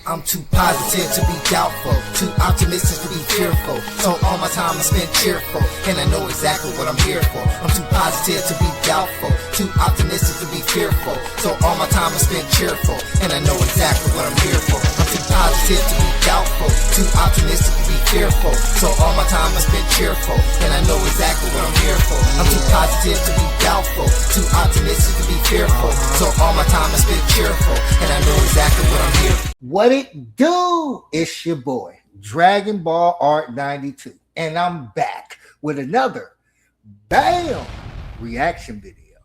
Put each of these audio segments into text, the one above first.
I'm too positive to be doubtful, too optimistic to be fearful. So all my time I spend cheerful, and I know exactly what I'm here for. I'm too positive to be doubtful, too optimistic to be fearful. So all my time I spend cheerful, and I know exactly what I'm here for. I'm too positive to be doubtful, too optimistic to be fearful. So all my time I spend cheerful, and I know exactly what I'm here for. I'm too positive to be doubtful, too optimistic to be fearful. So all my time I spend cheerful, and I know exactly what I'm here for. What it do? It's your boy, Dragon Ball Art 92. And I'm back with another BAM reaction video.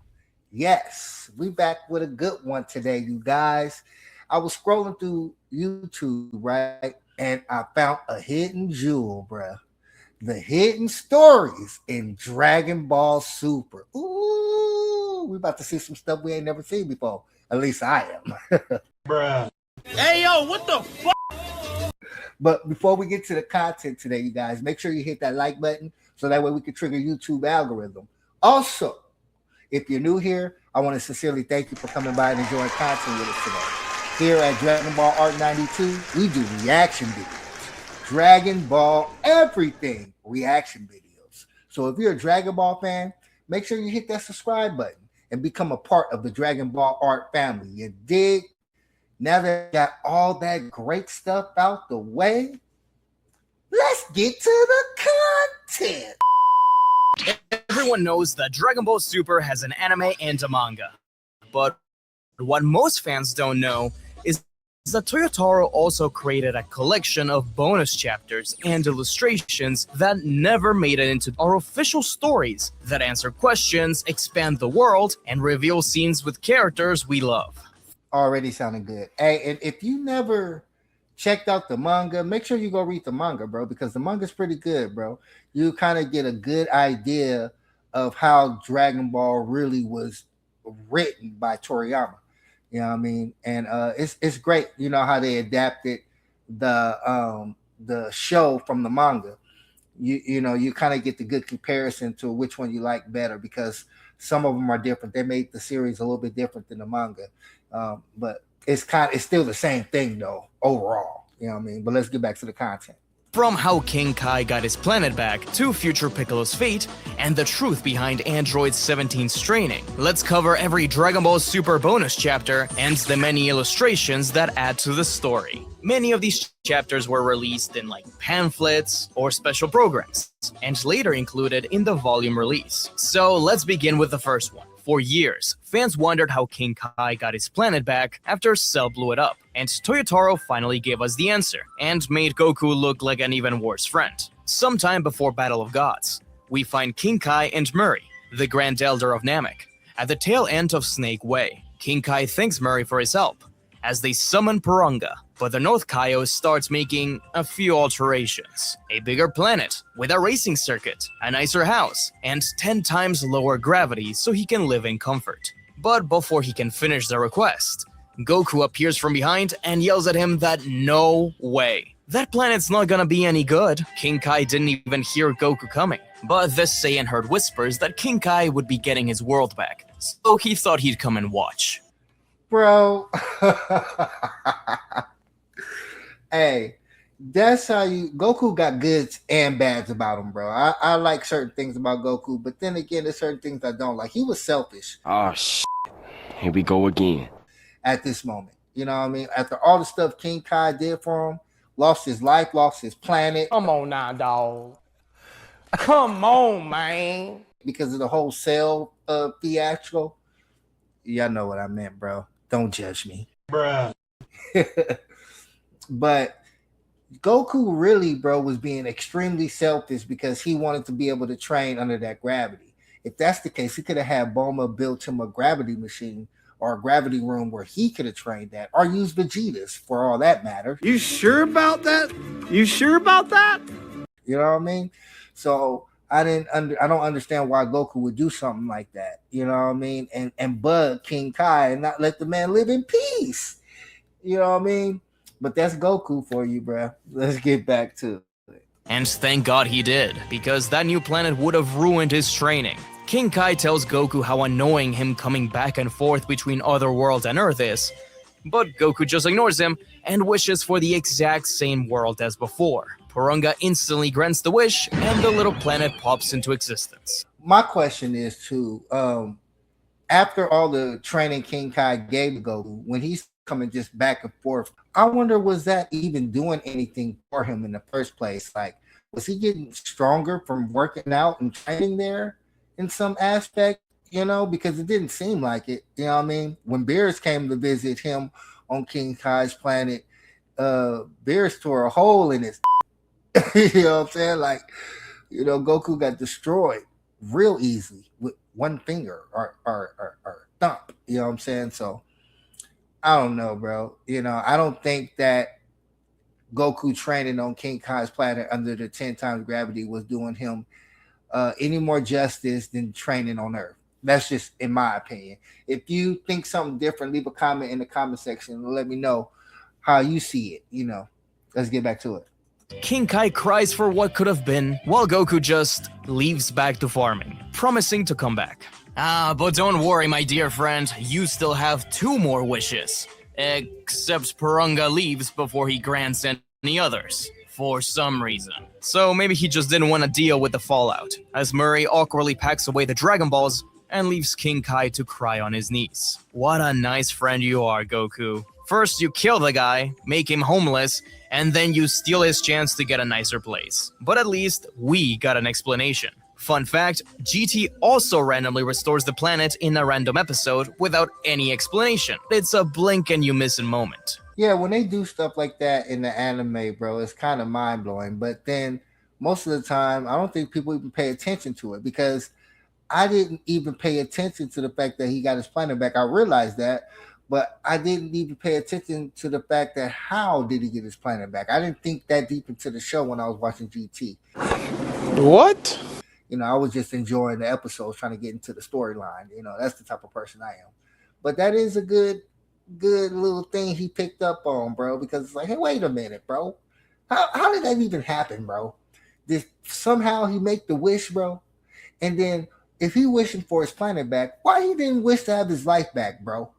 Yes, we back with a good one today, you guys. I was scrolling through YouTube, right? And I found a hidden jewel, bruh. The hidden stories in Dragon Ball Super. Ooh, we about to see some stuff we ain't never seen before. At least I am. Bruh. Hey, yo, what the fuck? But before we get to the content today, you guys, make sure you hit that like button so that way we can trigger YouTube algorithm. Also, if you're new here, I want to sincerely thank you for coming by and enjoying content with us today. Here at Dragon Ball Art 92, we do reaction videos. Dragon Ball everything reaction videos. So if you're a Dragon Ball fan, make sure you hit that subscribe button and become a part of the Dragon Ball Art family. You dig? Now that I got all that great stuff out the way, let's get to the content. Everyone knows that Dragon Ball Super has an anime and a manga. But what most fans don't know is that Toyotaro also created a collection of bonus chapters and illustrations that never made it into our official stories that answer questions, expand the world, and reveal scenes with characters we love. Already sounding good. Hey, and if you never checked out the manga, make sure you go read the manga, bro, because the manga's pretty good, bro. You kind of get a good idea of how Dragon Ball really was written by Toriyama. You know what I mean? And it's great, you know, how they adapted the show from the manga. You know, you kind of get the good comparison to which one you like better, because some of them are different. They made the series a little bit different than the manga. But it's still the same thing though, overall. You know what I mean? But let's get back to the content. From how King Kai got his planet back, to future Piccolo's fate, and the truth behind Android 17's training, let's cover every Dragon Ball Super bonus chapter and the many illustrations that add to the story. Many of these chapters were released in like pamphlets or special programs, and later included in the volume release. So let's begin with the first one. For years, fans wondered how King Kai got his planet back after Cell blew it up, and Toyotaro finally gave us the answer, and made Goku look like an even worse friend. Sometime before Battle of Gods, we find King Kai and Murray, the Grand Elder of Namek. At the tail end of Snake Way, King Kai thanks Murray for his help, as they summon Porunga, but the North Kaio starts making a few alterations. A bigger planet, with a racing circuit, a nicer house, and 10 times lower gravity so he can live in comfort. But before he can finish the request, Goku appears from behind and yells at him that no way. That planet's not gonna be any good. King Kai didn't even hear Goku coming. But the Saiyan heard whispers that King Kai would be getting his world back, so he thought he'd come and watch. Bro. Hey, that's how Goku got goods and bads about him, bro. I like certain things about Goku, but then again, there's certain things I don't like. He was selfish. Oh, shit. Here we go again. At this moment, you know what I mean? After all the stuff King Kai did for him, lost his life, lost his planet. Come on now, dog. Come on, man. Because of the whole Cell fiasco. Y'all know what I meant, bro. Don't judge me. Bruh. But Goku really, bro, was being extremely selfish because he wanted to be able to train under that gravity. If that's the case, he could have had Bulma built him a gravity machine or a gravity room where he could have trained that, or use Vegeta's for all that matter. You sure about that? You sure about that? You know what I mean? So I don't understand why Goku would do something like that. You know what I mean? And bug King Kai and not let the man live in peace. You know what I mean? But that's Goku for you, bro. Let's get back to it. And thank God he did, because that new planet would have ruined his training. King Kai tells Goku how annoying him coming back and forth between Otherworld and Earth is, but Goku just ignores him and wishes for the exact same world as before. Porunga instantly grants the wish, and the little planet pops into existence. My question is too, after all the training King Kai gave Goku, when he's coming just back and forth, I wonder, was that even doing anything for him in the first place? Like, was he getting stronger from working out and training there in some aspect? You know, because it didn't seem like it. You know what I mean? When Beerus came to visit him on King Kai's planet, Beerus tore a hole in his you know what I'm saying? Like, you know, Goku got destroyed real easily with one finger or thump. You know what I'm saying? So I don't know, bro. You know, I don't think that Goku training on King Kai's planet under the 10 times gravity was doing him any more justice than training on Earth. That's just in my opinion. If you think something different, leave a comment in the comment section and let me know how you see it. You know, let's get back to it. King Kai cries for what could have been, while Goku just leaves back to farming, promising to come back. But don't worry, my dear friend, you still have 2 more wishes. Except Porunga leaves before he grants any others, for some reason. So maybe he just didn't want to deal with the fallout, as Murray awkwardly packs away the Dragon Balls and leaves King Kai to cry on his knees. What a nice friend you are, Goku. First you kill the guy, make him homeless, and then you steal his chance to get a nicer place. But at least we got an explanation. Fun fact, GT also randomly restores the planet in a random episode without any explanation. It's a blink and you miss a moment. Yeah, when they do stuff like that in the anime, bro, it's kind of mind-blowing. But then most of the time, I don't think people even pay attention to it, because I didn't even pay attention to the fact that he got his planet back. I realized that, but I didn't even pay attention to the fact that how did he get his planet back? I didn't think that deep into the show when I was watching GT. What? You know, I was just enjoying the episodes, trying to get into the storyline. You know, that's the type of person I am. But that is a good little thing he picked up on, bro, because it's like, hey, wait a minute, bro. How did that even happen, bro? Did somehow he make the wish, bro? And then if he wishing for his planet back, why he didn't wish to have his life back, bro?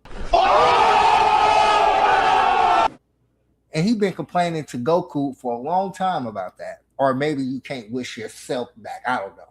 And he been complaining to Goku for a long time about that. Or maybe you can't wish yourself back. I don't know.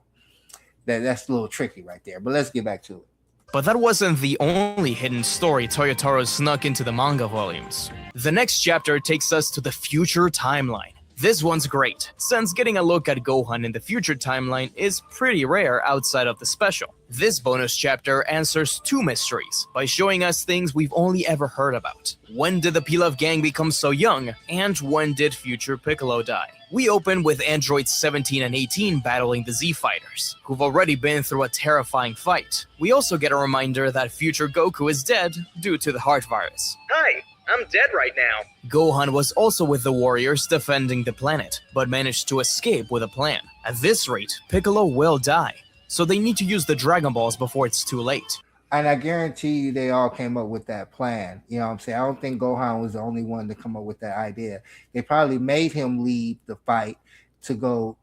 That's a little tricky right there. But let's get back to it. But that wasn't the only hidden story Toyotaro snuck into the manga volumes. The next chapter takes us to the future timeline. This one's great, since getting a look at Gohan in the future timeline is pretty rare outside of the special. This bonus chapter answers 2 mysteries by showing us things we've only ever heard about. When did the Pilaf gang become so young, and when did future Piccolo die? We open with androids 17 and 18 battling the Z-Fighters, who've already been through a terrifying fight. We also get a reminder that future Goku is dead due to the heart virus. Hi! I'm dead right now. Gohan was also with the warriors defending the planet, but managed to escape with a plan. At this rate, Piccolo will die, so they need to use the Dragon Balls before it's too late. And I guarantee you they all came up with that plan. You know what I'm saying? I don't think Gohan was the only one to come up with that idea. They probably made him leave the fight to go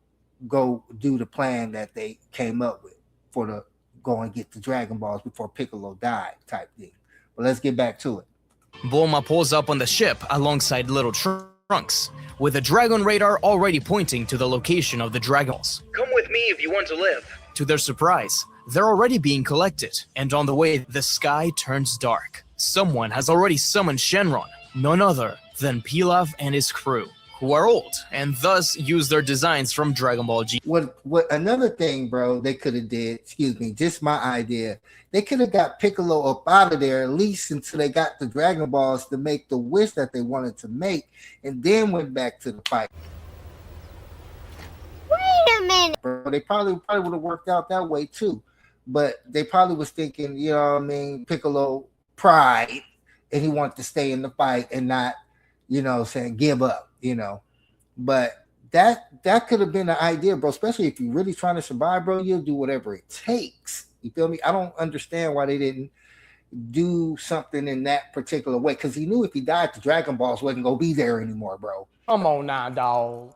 do the plan that they came up with for the go and get the Dragon Balls before Piccolo died type thing. But let's get back to it. Bulma pulls up on the ship alongside little Trunks, with the Dragon radar already pointing to the location of the Dragon Balls. Come with me if you want to live. To their surprise, they're already being collected, and on the way, the sky turns dark. Someone has already summoned Shenron, none other than Pilaf and his crew, who are old, and thus use their designs from Dragon Ball G. What another thing, bro, they could have did, just my idea. They could have got Piccolo up out of there at least until they got the Dragon Balls to make the wish that they wanted to make, and then went back to the fight. Wait a minute. Bro, they probably would have worked out that way too. But they probably was thinking, you know what I mean, Piccolo pride, and he wanted to stay in the fight and not, you know, saying give up, you know. But that could have been an idea, bro, especially if you're really trying to survive, bro. You'll do whatever it takes. You feel me? I don't understand why they didn't do something in that particular way, because he knew if he died, the Dragon Balls wasn't going to be there anymore, bro. Come on now, dog.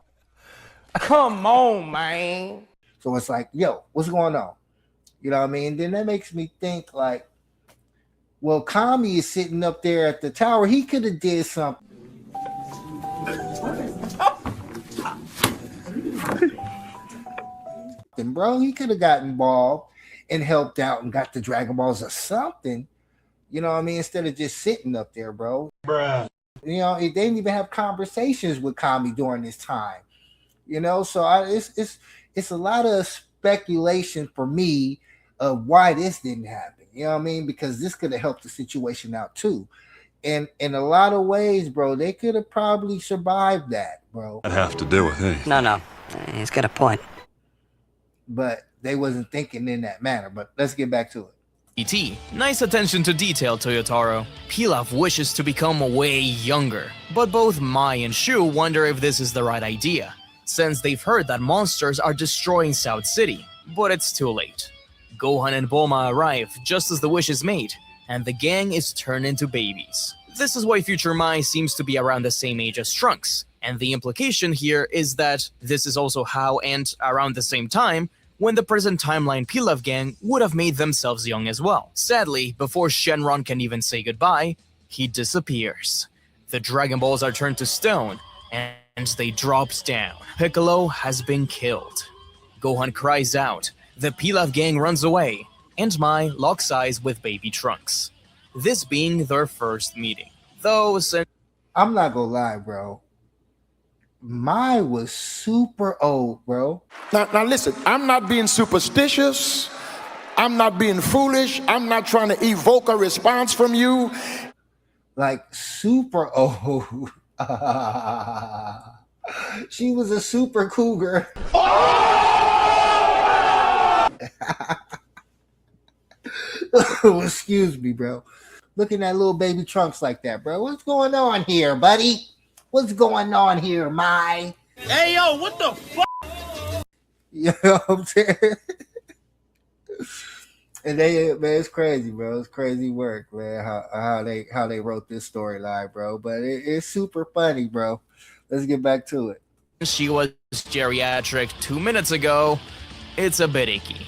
Come on, man. So it's like, yo, what's going on? You know what I mean? And then that makes me think, like, Well, Kami is sitting up there at the tower. He could have did something. Bro, he could have gotten involved and helped out and got the Dragon Balls or something. You know what I mean? Instead of just sitting up there, bro. Bruh. You know, they didn't even have conversations with Kami during this time. You know, so it's a lot of speculation for me of why this didn't happen. You know what I mean? Because this could have helped the situation out too. And in a lot of ways, bro, they could have probably survived that, bro. I'd have to do with it. No. He's got a point. But they wasn't thinking in that manner. But let's get back to it. E.T. Nice attention to detail, Toyotaro. Pilaf wishes to become way younger, but both Mai and Shu wonder if this is the right idea, since they've heard that monsters are destroying South City, but it's too late. Gohan and Bulma arrive just as the wish is made, and the gang is turned into babies. This is why future Mai seems to be around the same age as Trunks, and the implication here is that this is also how, and around the same time, when the present timeline Pilaf gang would have made themselves young as well. Sadly, before Shenron can even say goodbye, he disappears. The Dragon Balls are turned to stone, and they drops down. Piccolo has been killed. Gohan cries out, the Pilaf gang runs away, and Mai locks eyes with baby Trunks. This being their first meeting. Though since I'm not gonna lie, bro. Mai was super old, bro. Now listen, I'm not being superstitious. I'm not being foolish. I'm not trying to evoke a response from you. Like super old. She was a super cougar. Excuse me, bro. Looking at little baby Trunks like that, bro. What's going on here, buddy? What's going on here, Mai? Hey, yo, what the fuck? You know what I'm saying? And man, it's crazy, bro. It's crazy work, man. How they wrote this storyline, bro. But it's super funny, bro. Let's get back to it. she was geriatric 2 minutes ago, it's a bit icky.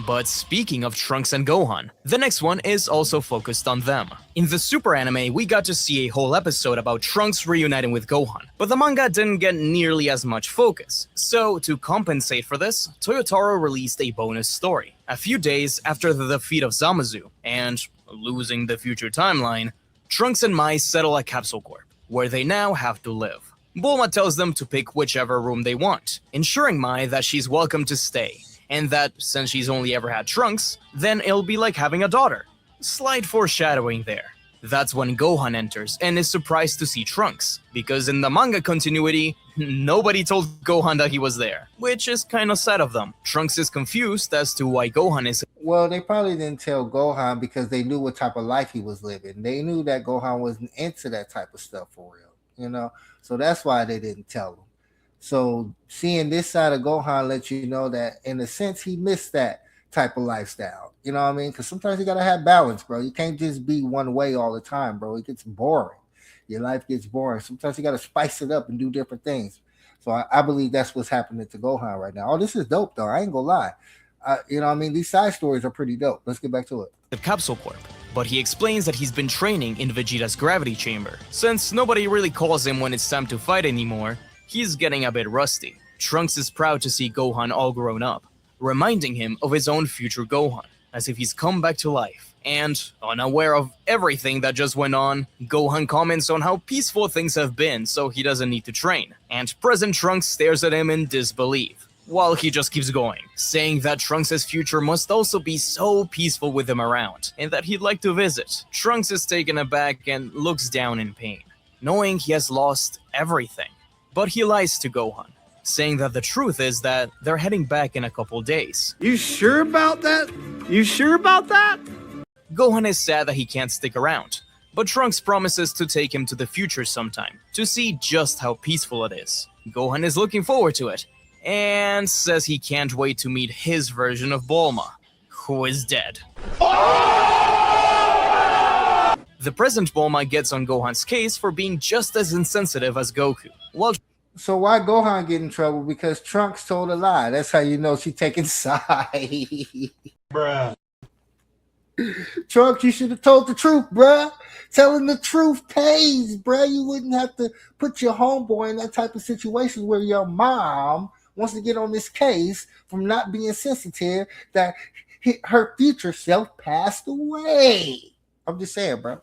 But speaking of Trunks and Gohan, the next one is also focused on them. In the Super anime, we got to see a whole episode about Trunks reuniting with Gohan, but the manga didn't get nearly as much focus. So, to compensate for this, Toyotaro released a bonus story, a few days after the defeat of Zamasu, and, losing the future timeline, Trunks and Mai settle at Capsule Corp, where they now have to live. Bulma tells them to pick whichever room they want, ensuring Mai that she's welcome to stay, and that, since she's only ever had Trunks, then it'll be like having a daughter. Slight foreshadowing there. That's when Gohan enters and is surprised to see Trunks, because in the manga continuity, nobody told Gohan that he was there, which is kinda sad of them. Trunks is confused as to why Gohan is... Well, they probably didn't tell Gohan because they knew what type of life he was living. They knew that Gohan wasn't into that type of stuff for real, you know? So that's why they didn't tell him. So seeing this side of Gohan lets you know that in a sense he missed that type of lifestyle. You know what I mean? Because sometimes you gotta have balance, bro. You can't just be one way all the time, bro. It gets boring. Your life gets boring. Sometimes you gotta spice it up and do different things. So I believe that's what's happening to Gohan right now. Oh, this is dope though. I ain't gonna lie. You know what I mean? These side stories are pretty dope. Let's get back to it. Of Capsule Corp, but he explains that he's been training in Vegeta's gravity chamber. Since nobody really calls him when it's time to fight anymore, he's getting a bit rusty. Trunks is proud to see Gohan all grown up, reminding him of his own future Gohan, as if he's come back to life. And, unaware of everything that just went on, Gohan comments on how peaceful things have been so he doesn't need to train, and present Trunks stares at him in disbelief, while he just keeps going, saying that Trunks' future must also be so peaceful with him around, and that he'd like to visit. Trunks is taken aback and looks down in pain, knowing he has lost everything. But he lies to Gohan, saying that the truth is that they're heading back in a couple days. You sure about that? You sure about that? Gohan is sad that he can't stick around, but Trunks promises to take him to the future sometime, to see just how peaceful it is. Gohan is looking forward to it, and says he can't wait to meet his version of Bulma, who is dead. The present Bulma gets on Gohan's case for being just as insensitive as Goku. So why Gohan get in trouble? Because Trunks told a lie. That's how you know she's taking side. Bruh. Trunks, you should have told the truth, bruh. Telling the truth pays, bruh. You wouldn't have to put your homeboy in that type of situation where your mom wants to get on this case from not being sensitive that her future self passed away. I'm just saying, bro.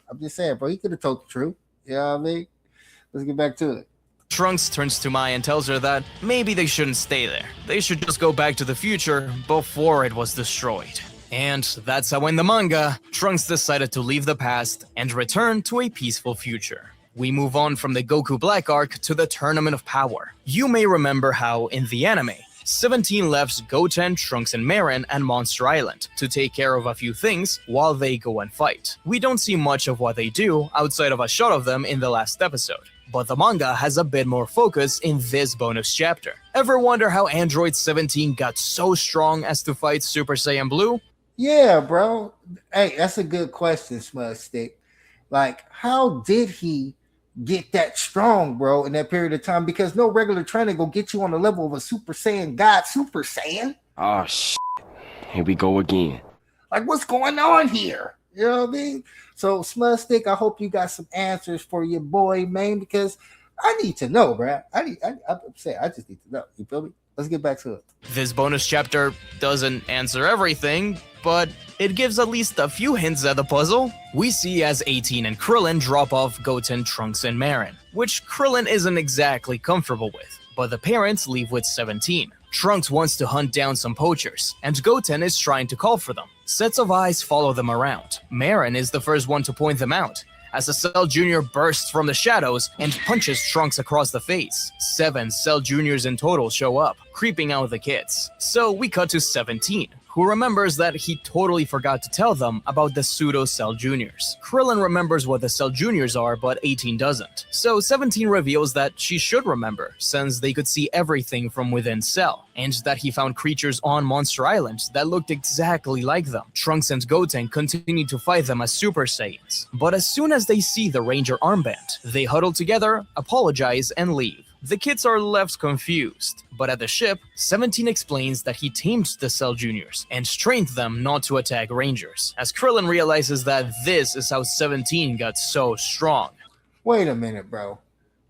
He could have told the truth. You know what I mean? Let's get back to it. Trunks turns to Mai and tells her that maybe they shouldn't stay there. They should just go back to the future before it was destroyed. And that's how in the manga, Trunks decided to leave the past and return to a peaceful future. We move on from the Goku Black arc to the Tournament of Power. You may remember how, in the anime, 17 left Goten, Trunks, and Marin and Monster Island to take care of a few things while they go and fight. We don't see much of what they do outside of a shot of them in the last episode, but the manga has a bit more focus in this bonus chapter. Ever wonder how Android 17 got so strong as to fight Super Saiyan Blue? Yeah, bro. Hey, that's a good question, Smudge Stick. Like, how did he get that strong, bro, in that period of time? Because no regular training will get you on the level of a Super Saiyan God, Super Saiyan. Oh, shit. Here we go again. Like, what's going on here? You know what I mean? So, Smudge Stick, I hope you got some answers for your boy, man, because I need to know, bro. I just need to know. You feel me? Let's get back to it. This bonus chapter doesn't answer everything, but it gives at least a few hints at the puzzle. We see as 18 and Krillin drop off Goten, Trunks, and Marin, which Krillin isn't exactly comfortable with, but the parents leave with 17. Trunks wants to hunt down some poachers, and Goten is trying to call for them. Sets of eyes follow them around. Marin is the first one to point them out, as a Cell Jr. bursts from the shadows and punches Trunks across the face. 7 Cell Juniors in total show up, creeping out the kids. So we cut to 17, who remembers that he totally forgot to tell them about the pseudo Cell Juniors. Krillin remembers what the Cell Juniors are, but 18 doesn't. So 17 reveals that she should remember, since they could see everything from within Cell, and that he found creatures on Monster Island that looked exactly like them. Trunks and Goten continue to fight them as Super Saiyans, but as soon as they see the Ranger armband, they huddle together, apologize, and leave. The kids are left confused, but at the ship, 17 explains that he tamed the Cell Juniors and trained them not to attack Rangers, as Krillin realizes that this is how 17 got so strong. Wait a minute, bro.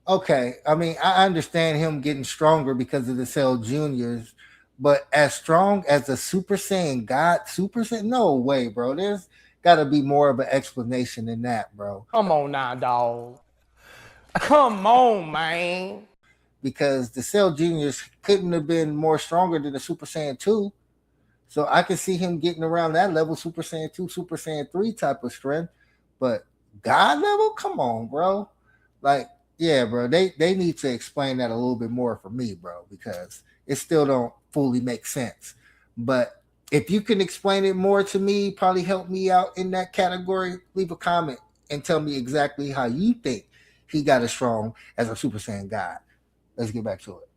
Okay, I mean, I understand him getting stronger because of the Cell Juniors, but as strong as a Super Saiyan God, Super Saiyan? No way, bro. There's got to be more of an explanation than that, bro. Come on now, dog. Come on, man. Because the Cell Juniors couldn't have been more stronger than the Super Saiyan 2. So I can see him getting around that level, Super Saiyan 2, Super Saiyan 3 type of strength. But God level? Come on, bro. Like, yeah, bro, they need to explain that a little bit more for me, bro, because it still don't fully make sense. But if you can explain it more to me, probably help me out in that category, leave a comment and tell me exactly how you think he got as strong as a Super Saiyan God. Let's get back to it.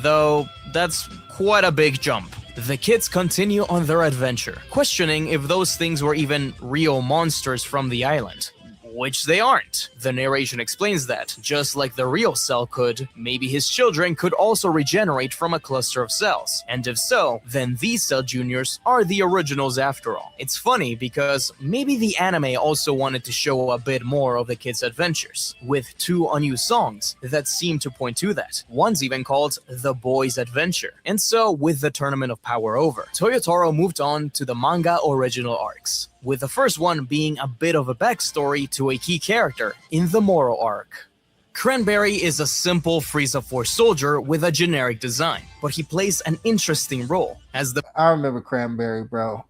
Though, that's quite a big jump. The kids continue on their adventure, questioning if those things were even real monsters from the island. Which they aren't. The narration explains that, just like the real Cell could, maybe his children could also regenerate from a cluster of cells. And if so, then these Cell Juniors are the originals after all. It's funny because maybe the anime also wanted to show a bit more of the kids' adventures, with 2 unused songs that seem to point to that. One's even called The Boy's Adventure. And so, with the Tournament of Power over, Toyotaro moved on to the manga original arcs, with the first one being a bit of a backstory to a key character in the Moro arc. Cranberry is a simple Frieza Force soldier with a generic design, but he plays an interesting role as the... I remember Cranberry, bro.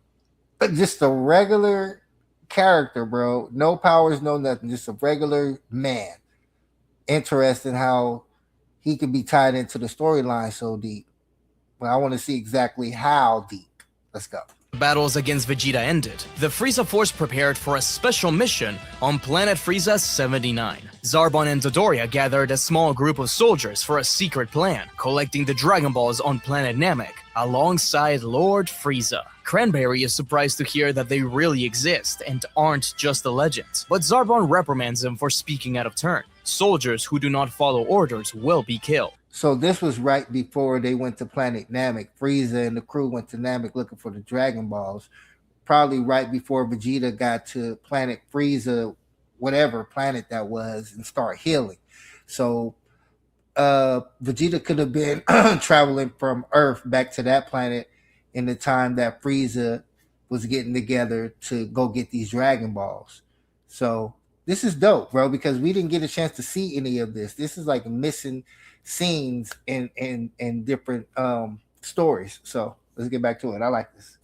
But just a regular character, bro. No powers, no nothing. Just a regular man. Interesting how he could be tied into the storyline so deep. But I want to see exactly how deep. Let's go. Battles against Vegeta ended. The Frieza Force prepared for a special mission on Planet Frieza 79. Zarbon and Dodoria gathered a small group of soldiers for a secret plan, collecting the Dragon Balls on Planet Namek, alongside Lord Frieza. Cranberry is surprised to hear that they really exist and aren't just a legend, but Zarbon reprimands him for speaking out of turn. Soldiers who do not follow orders will be killed. So this was right before they went to Planet Namek. Frieza and the crew went to Namek looking for the Dragon Balls. probably right before Vegeta got to planet Frieza, whatever planet that was, and start healing. So Vegeta could have been traveling from Earth back to that planet in the time that Frieza was getting together to go get these Dragon Balls. So this is dope, bro, because we didn't get a chance to see any of this. This is like missing scenes in different stories. So let's get back to it. I like this.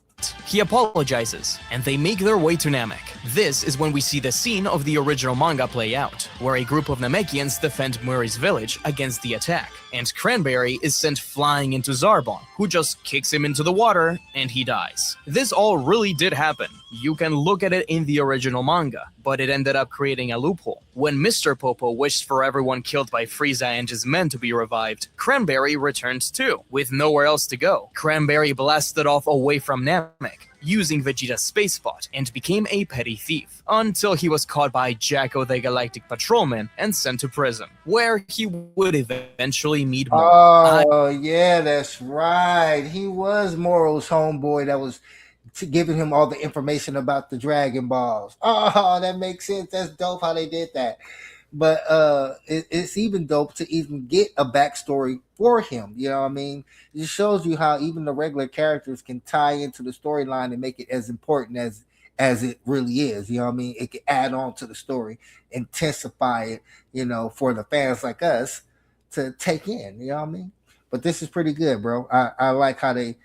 He apologizes, and they make their way to Namek. This is when we see the scene of the original manga play out, where a group of Namekians defend Muri's village against the attack, and Cranberry is sent flying into Zarbon, who just kicks him into the water, and he dies. This all really did happen. You can look at it in the original manga, but it ended up creating a loophole. When Mr. Popo wished for everyone killed by Frieza and his men to be revived, Cranberry returned too, with nowhere else to go. Cranberry blasted off away from Namek, using Vegeta's space spot, and became a petty thief, until he was caught by Jacko the Galactic Patrolman and sent to prison, where he would eventually meet Moro. Oh, yeah, that's right. He was Moro's homeboy that was giving him all the information about the Dragon Balls. Oh, that makes sense. That's dope how they did that. But it's even dope to even get a backstory for him. You know what I mean? It just shows you how even the regular characters can tie into the storyline and make it as important as it really is. You know what I mean? It can add on to the story, intensify it, you know, for the fans like us to take in. You know what I mean? But this is pretty good, bro. I like how they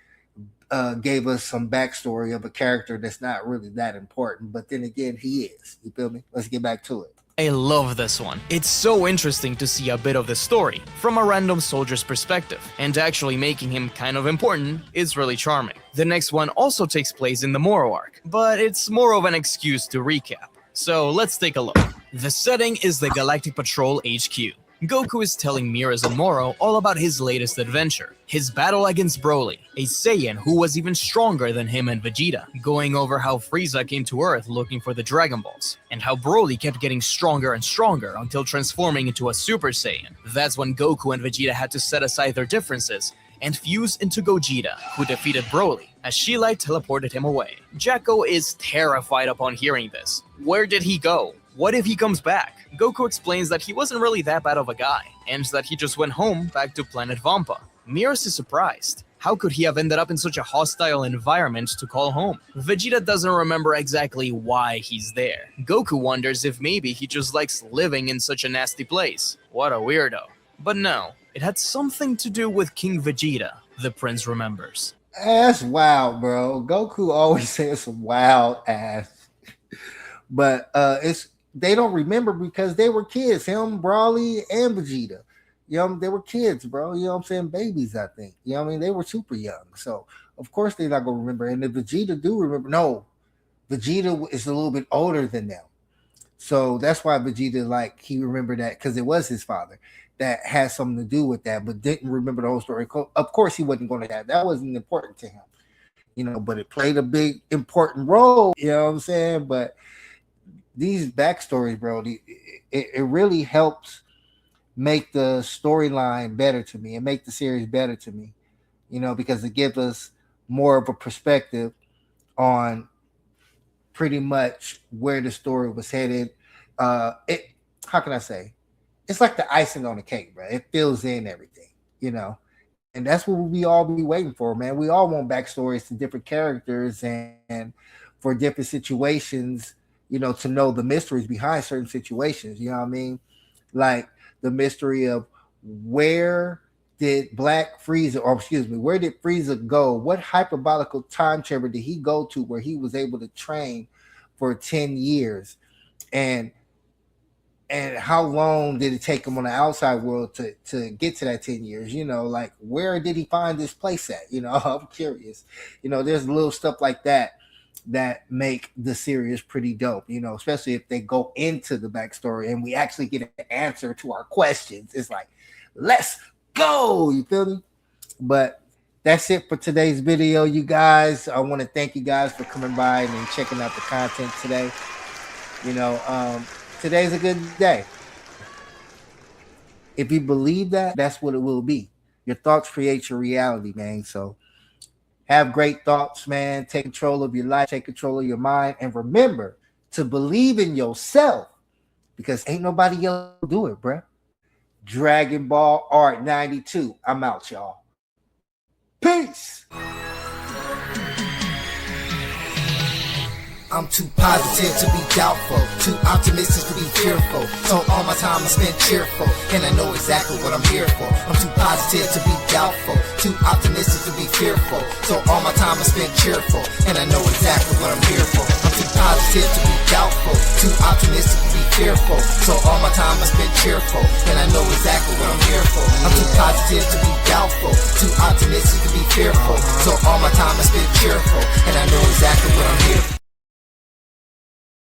gave us some backstory of a character that's not really that important. But then again, he is. You feel me? Let's get back to it. I love this one. It's so interesting to see a bit of the story from a random soldier's perspective, and actually making him kind of important is really charming. The next one also takes place in the Moro arc, but it's more of an excuse to recap. So let's take a look. The setting is the Galactic Patrol HQ. Goku is telling Miras and Moro all about his latest adventure, his battle against Broly, a Saiyan who was even stronger than him and Vegeta, going over how Frieza came to Earth looking for the Dragon Balls, and how Broly kept getting stronger and stronger until transforming into a Super Saiyan. That's when Goku and Vegeta had to set aside their differences and fuse into Gogeta, who defeated Broly, as She-Light teleported him away. Jacko is terrified upon hearing this. Where did he go? What if he comes back? Goku explains that he wasn't really that bad of a guy, and that he just went home back to planet Vampa. Miras is surprised. How could he have ended up in such a hostile environment to call home? Vegeta doesn't remember exactly why he's there. Goku wonders if maybe he just likes living in such a nasty place. What a weirdo. But no, it had something to do with King Vegeta, the prince remembers. That's wild, bro. Goku always says some wild ass. But they don't remember because they were kids. Him, Broly, and Vegeta. You know, they were kids, bro. You know what I'm saying? Babies, I think. You know what I mean? They were super young. So, of course, they're not going to remember. And if Vegeta do remember, no, Vegeta is a little bit older than them. So, that's why Vegeta, like, he remembered that because it was his father that had something to do with that, but didn't remember the whole story. Of course, he wasn't going to have. That wasn't important to him. You know, but it played a big, important role. You know what I'm saying? But these backstories, bro, it really helps make the storyline better to me and make the series better to me, you know, because it gives us more of a perspective on pretty much where the story was headed. How can I say? It's like the icing on the cake, bro. It fills in everything, you know, and that's what we all be waiting for, man. We all want backstories to different characters and for different situations, you know, to know the mysteries behind certain situations. You know what I mean? Like the mystery of where did where did Frieza go? What hyperbolical time chamber did he go to where he was able to train for 10 years? And how long did it take him on the outside world to get to that 10 years? You know, like where did he find this place at? You know, I'm curious. You know, there's little stuff like that make the series pretty dope, you know, especially if they go into the backstory and we actually get an answer to our questions. It's like, let's go, you feel me? But that's it for today's video, you guys. I want to thank you guys for coming by and checking out the content today. You know, today's a good day. If you believe that, that's what it will be. Your thoughts create your reality, man. So Have great thoughts, man. Take control of your life, take control of your mind, and remember to believe in yourself because ain't nobody else do it, bruh. Dragon Ball Art 92. I'm out, y'all. Peace. I'm too positive to be doubtful, too optimistic to be fearful. So all my time I spend cheerful, and I know exactly what I'm here for. I'm too positive to be doubtful, too optimistic to be fearful. So all my time I spend cheerful, and I know exactly what I'm here for. I'm too positive to be doubtful, too optimistic to be fearful. So all my time I spend cheerful, and I know exactly what I'm here for. I'm too positive to be doubtful, too optimistic to be fearful. So all my time I spend cheerful, and I know exactly what I'm here for.